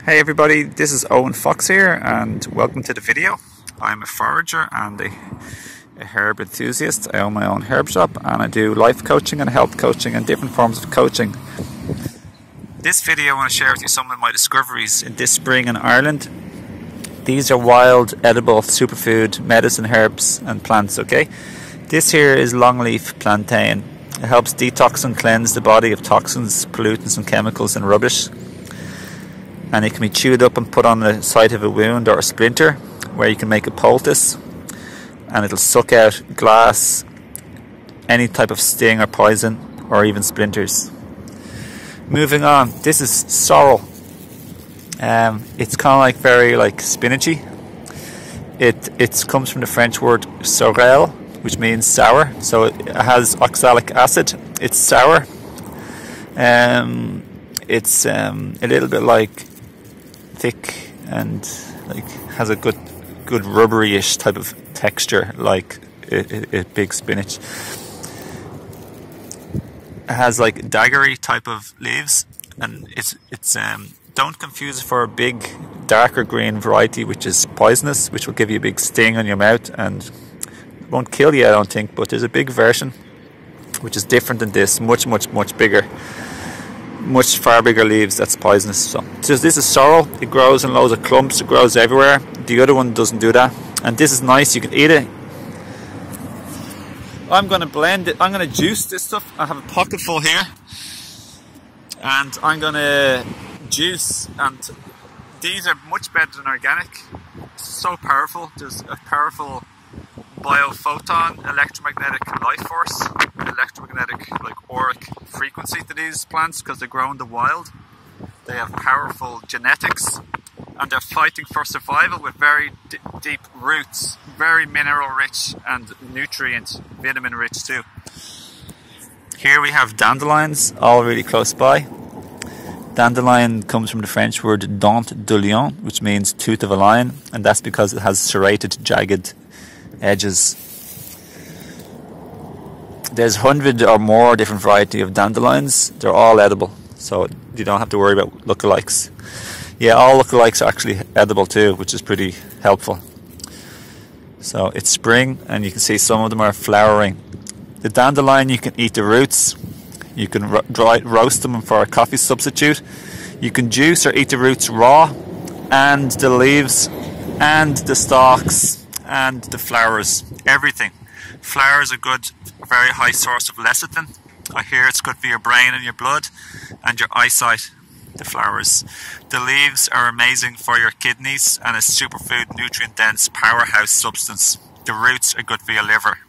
Hey everybody, this is Owen Fox here and welcome to the video. I'm a forager and a herb enthusiast. I own my own herb shop and I do life coaching and health coaching and different forms of coaching. This video I want to share with you some of my discoveries in this spring in Ireland. These are wild, edible, superfood, medicine herbs and plants, okay? This here is longleaf plantain. It helps detox and cleanse the body of toxins, pollutants and chemicals and rubbish. And it can be chewed up and put on the site of a wound or a splinter where you can make a poultice, and it'll suck out glass, any type of sting or poison or even splinters. Moving on, this is sorrel. It's kind of like very spinachy. It comes from the French word sorrel, which means sour, so it has oxalic acid. It's sour. It's a little bit thick and has a good rubbery-ish type of texture, like a big spinach. It has daggery type of leaves, and it's don't confuse it for a big darker green variety which is poisonous, which will give you a big sting on your mouth and won't kill you, I don't think. But there's a big version which is different than this, much bigger, much far bigger leaves, that's poisonous. So this is sorrel. It grows in loads of clumps, it grows everywhere. The other one doesn't do that, and this is nice, you can eat it. I'm going to blend it, I'm going to juice this stuff. I have a pocket full here and I'm going to juice, and these are much better than organic. So powerful. There's a powerful biophoton electromagnetic life force, electromagnetic auric frequency to these plants because they're grown in the wild. They have powerful genetics and they're fighting for survival with very deep roots, very mineral rich and nutrient, vitamin rich too. Here we have dandelions, all really close by. Dandelion comes from the French word dent de lion, which means tooth of a lion, and that's because it has serrated, jagged edges. There's 100 or more different variety of dandelions. They're all edible, so you don't have to worry about lookalikes. Yeah, all lookalikes are actually edible too, which is pretty helpful. So it's spring and you can see some of them are flowering. The dandelion, you can eat the roots, you can roast them for a coffee substitute, you can juice or eat the roots raw, and the leaves and the stalks and the flowers, everything. Flowers are good, very high source of lecithin. I hear it's good for your brain and your blood and your eyesight, the flowers. The leaves are amazing for your kidneys and a superfood, nutrient dense powerhouse substance. The roots are good for your liver.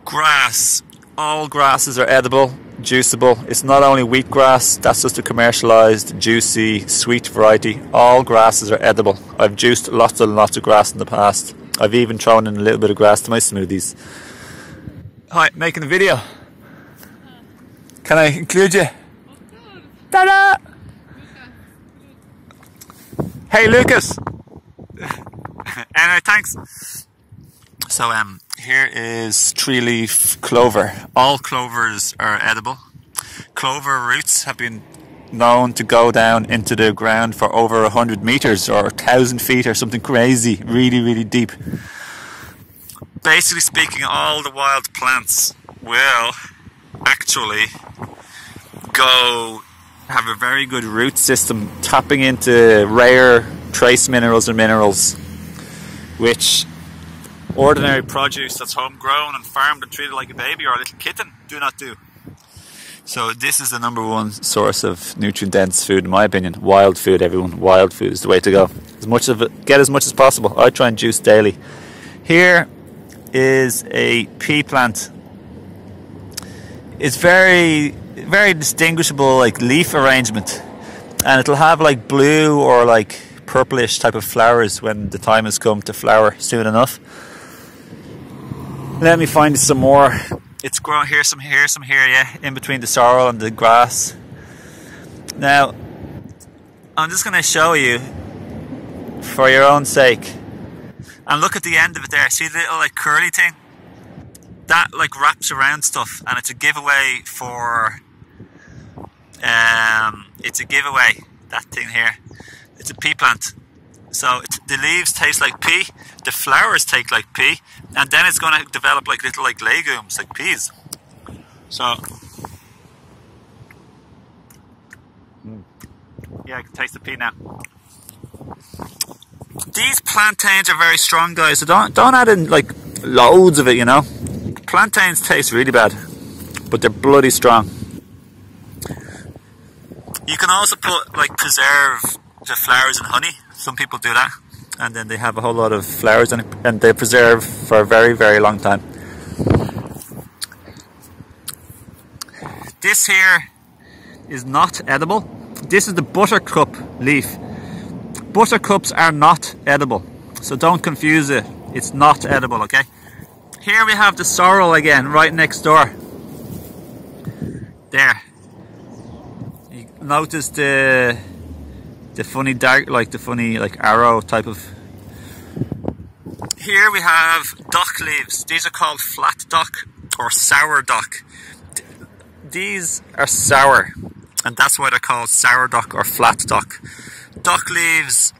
Grass. All grasses are edible, juiceable. It's not only wheatgrass, that's just a commercialized, juicy, sweet variety. All grasses are edible. I've juiced lots and lots of grass in the past. I've even thrown in a little bit of grass to my smoothies. Hi, making a video. Can I include you? Ta-da! Hey Lucas! Anyway, thanks. So here is 3-leaf clover. All clovers are edible. Clover roots have been known to go down into the ground for over 100 meters or 1,000 feet or something crazy, really deep. Basically speaking, all the wild plants will actually go have a very good root system, tapping into rare trace minerals and minerals which ordinary produce that's homegrown and farmed and treated like a baby or a little kitten do not do. So this is the #1 source of nutrient dense food in my opinion. Wild food, everyone. Wild food is the way to go. As much of it, get as much as possible. I try and juice daily. Here is a pea plant. It's very distinguishable leaf arrangement, and it'll have blue or purplish type of flowers when the time has come to flower soon enough. Let me find some more. It's grown here, some here, yeah, in between the sorrel and the grass. Now, I'm just going to show you for your own sake. And look at the end of it there. See the little curly thing? That wraps around stuff, and it's a giveaway for that thing here. It's a pea plant. So the leaves taste like pea, the flowers taste like pea, and then it's going to develop like little like legumes, like peas. So yeah, I can taste the pea now. These plantains are very strong, guys, so don't add in like loads of it, you know. Plantains taste really bad, but they're bloody strong. You can also put like preserve the flowers in honey. Some people do that, and then they have a whole lot of flowers in it, and they preserve for a very, very long time. This here is not edible. This is the buttercup leaf. Buttercups are not edible, so don't confuse it. It's not edible, okay? Here we have the sorrel again, right next door. There. You notice the funny dark, like the funny like arrow type of. Here we have dock leaves. These are called flat dock or sour dock. These are sour, and that's why they're called sour dock or flat dock. Dock leaves,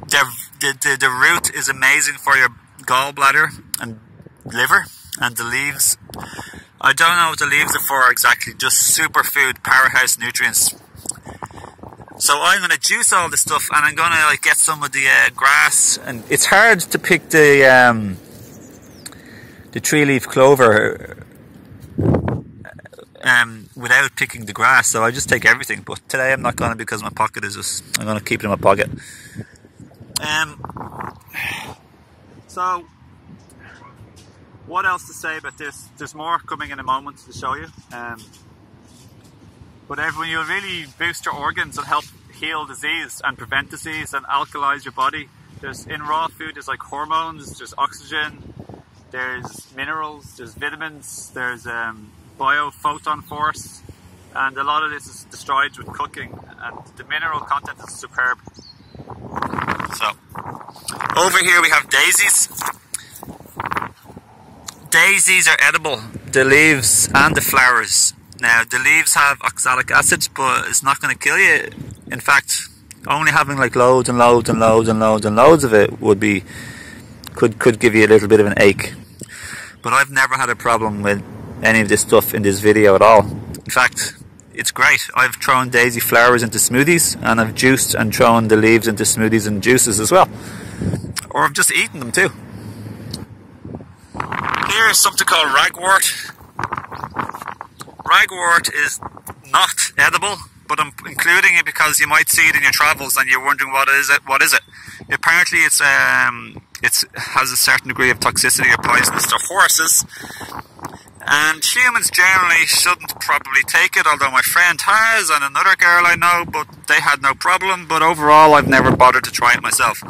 the root is amazing for your gallbladder and liver, and the leaves, I don't know what the leaves are for exactly, just superfood, powerhouse nutrients. So I'm going to juice all this stuff, and I'm going to like get some of the grass, and it's hard to pick the 3-leaf clover without picking the grass, so I just take everything, but today I'm not going to, because my pocket is just, I'm going to keep it in my pocket. So what else to say about this? There's more coming in a moment to show you, but when you really boost your organs and help heal disease and prevent disease and alkalize your body, there's in raw food, there's like hormones, there's oxygen, there's minerals, there's vitamins, there's biophoton force, and a lot of this is destroyed with cooking, and the mineral content is superb. So over here we have daisies. Daisies are edible, the leaves and the flowers. Now the leaves have oxalic acid, but it's not going to kill you. In fact, only having like loads and loads and loads and loads and loads of it would be could give you a little bit of an ache. But I've never had a problem with any of this stuff in this video at all. In fact, it's great. I've thrown daisy flowers into smoothies, and I've juiced and thrown the leaves into smoothies and juices as well. Or I've just eaten them too. Here is something called ragwort. Ragwort is not edible, but I'm including it because you might see it in your travels and you're wondering what is it? Apparently it has a certain degree of toxicity or poisonous to horses, and humans generally shouldn't probably take it, although my friend has and another girl I know, but they had no problem. But overall I've never bothered to try it myself,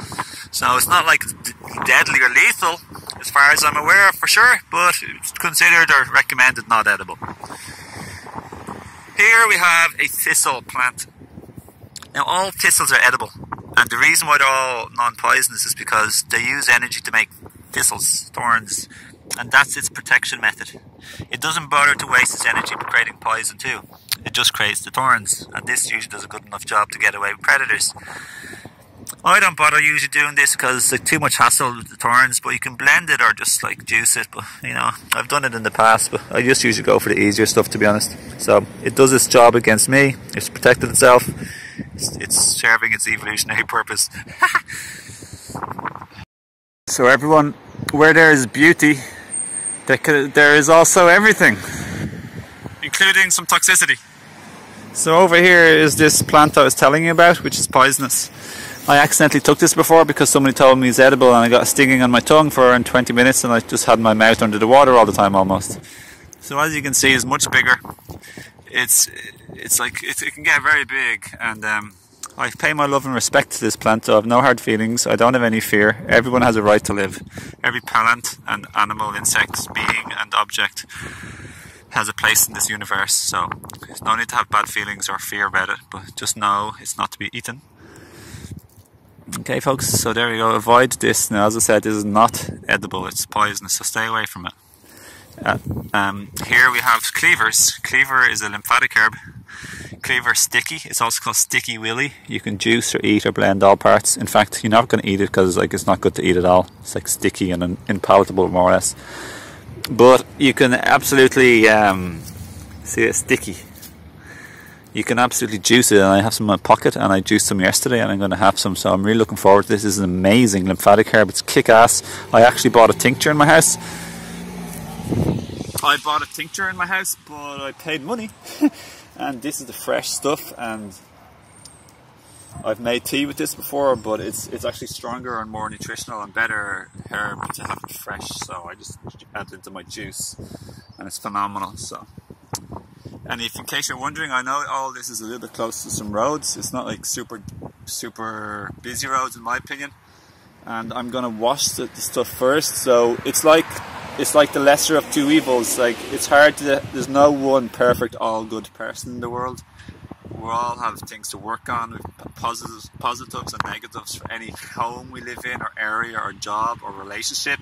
so it's not like it's deadly or lethal as far as I'm aware for sure, but it's considered or recommended not edible. Here we have a thistle plant. Now all thistles are edible, and the reason why they're all non-poisonous is because they use energy to make thistles, thorns, and that's its protection method. It doesn't bother to waste its energy by creating poison too. It just creates the thorns, and this usually does a good enough job to get away with predators. I don't bother usually doing this because it's like too much hassle with the thorns, but you can blend it or just like juice it. But you know, I've done it in the past, but I just usually go for the easier stuff, to be honest. So it does its job against me. It's protected itself. It's serving its evolutionary purpose. So everyone, where there is beauty, there is also everything, including some toxicity. So over here is this plant I was telling you about, which is poisonous. I accidentally took this before because somebody told me it's edible, and I got a stinging on my tongue for around 20 minutes, and I just had my mouth under the water all the time almost. So as you can see, it's much bigger. It can get very big, and I pay my love and respect to this plant. So I have no hard feelings. I don't have any fear. Everyone has a right to live. Every plant and animal, insect, being and object has a place in this universe. So there's no need to have bad feelings or fear about it, but just know it's not to be eaten. Okay folks, so there we go. Avoid this. Now as I said, this is not edible, it's poisonous, so stay away from it. Here we have cleavers. Cleaver is a lymphatic herb. Clover sticky. It's also called sticky willy. You can juice or eat or blend all parts. In fact, you're not going to eat it because like it's not good to eat at all. It's like sticky and unpalatable more or less. But you can absolutely see it's sticky. You can absolutely juice it, and I have some in my pocket, and I juiced some yesterday, and I'm going to have some, so I'm really looking forward to this. This is an amazing lymphatic herb. It's kick-ass. I actually bought a tincture in my house. But I paid money. And this is the fresh stuff, and I've made tea with this before, but it's actually stronger and more nutritional and better herb to have it fresh, so I just add it into my juice, and it's phenomenal. So. And if, in case you're wondering, I know all this is a little bit close to some roads. It's not like super busy roads in my opinion. And I'm gonna wash the stuff first. So it's like the lesser of two evils. Like it's hard to. There's no one perfect, all good person in the world. We all have things to work on, with positives and negatives for any home we live in, or area, or job, or relationship.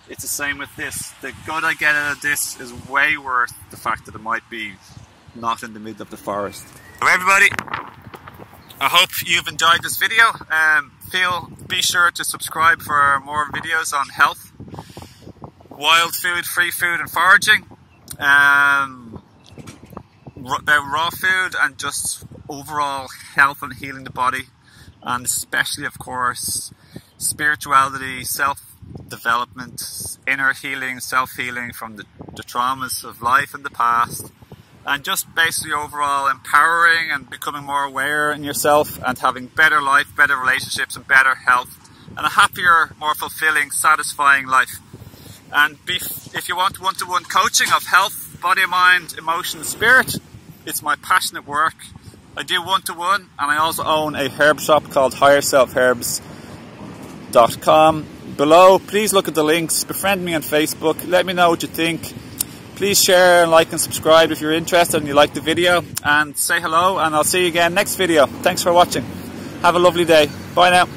It's the same with this. The good I get out of this is way worth the fact that it might be not in the middle of the forest. So everybody, I hope you've enjoyed this video. Be sure to subscribe for more videos on health, wild food, free food and foraging, raw food, and just overall health and healing the body, and especially of course spirituality, self-development, inner healing, self-healing from the traumas of life in the past, and just basically overall empowering and becoming more aware in yourself and having better life, better relationships and better health, and a happier, more fulfilling, satisfying life. And if you want one-to-one coaching of health, body, mind, emotion, spirit, it's my passionate work. I do one-to-one, and I also own a herb shop called higherselfherbs.com. Below, please look at the links, befriend me on Facebook, let me know what you think. Please share and like and subscribe if you're interested and you like the video, and say hello, and I'll see you again next video. Thanks for watching. Have a lovely day. Bye now.